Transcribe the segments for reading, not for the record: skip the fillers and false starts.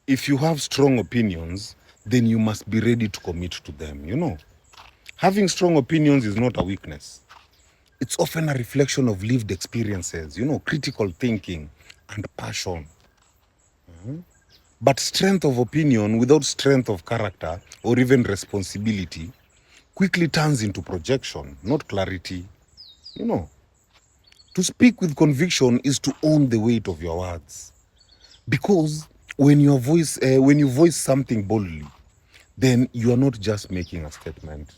if you have strong opinions, then you must be ready to commit to them, you know. Having strong opinions is not a weakness. It's often a reflection of lived experiences, you know, critical thinking and passion. But strength of opinion without strength of character or even responsibility quickly turns into projection, not clarity. You know, to speak with conviction is to own the weight of your words. Because when you voice something boldly, then you are not just making a statement.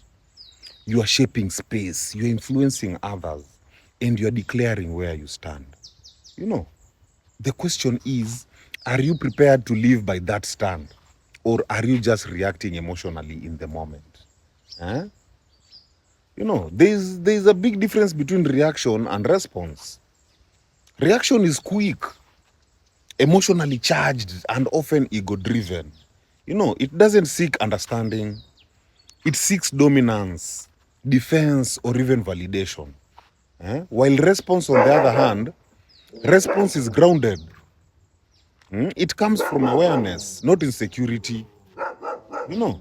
You are shaping space, you are influencing others, and you are declaring where you stand. You know, the question is, are you prepared to live by that stand? Or are you just reacting emotionally in the moment? Eh? You know, there's a big difference between reaction and response. Reaction is quick, emotionally charged, and often ego driven. You know, it doesn't seek understanding, it seeks dominance, defense, or even validation. While response, on the other hand, response is grounded. It comes from awareness, not insecurity. You know,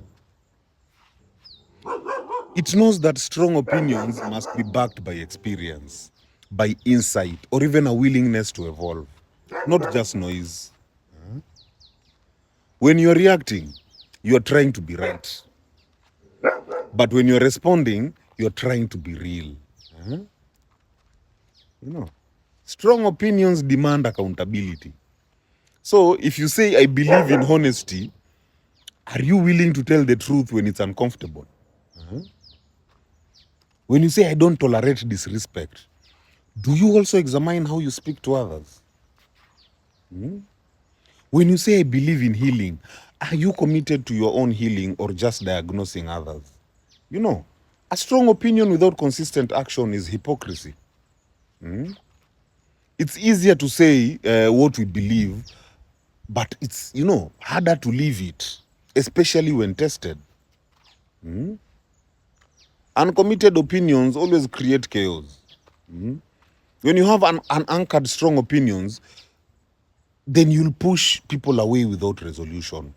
it knows that strong opinions must be backed by experience, by insight, or even a willingness to evolve, not just noise. When you're reacting, you're trying to be right. But when you're responding, you're trying to be real. You know, strong opinions demand accountability. So if you say, I believe in honesty, are you willing to tell the truth when it's uncomfortable? When you say, I don't tolerate disrespect, do you also examine how you speak to others? When you say, I believe in healing, are you committed to your own healing or just diagnosing others? You know, a strong opinion without consistent action is hypocrisy. It's easier to say what we believe, but it's, you know, harder to live it, especially when tested. Uncommitted opinions always create chaos. When you have unanchored strong opinions, then you'll push people away without resolution.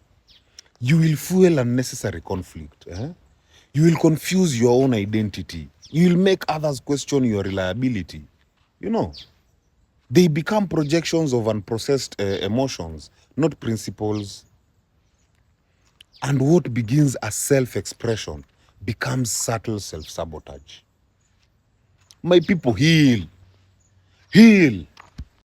You will fuel unnecessary conflict. You will confuse your own identity. You will make others question your reliability. You know, they become projections of unprocessed emotions, not principles. And what begins as self-expression becomes subtle self-sabotage. My people, heal. Heal.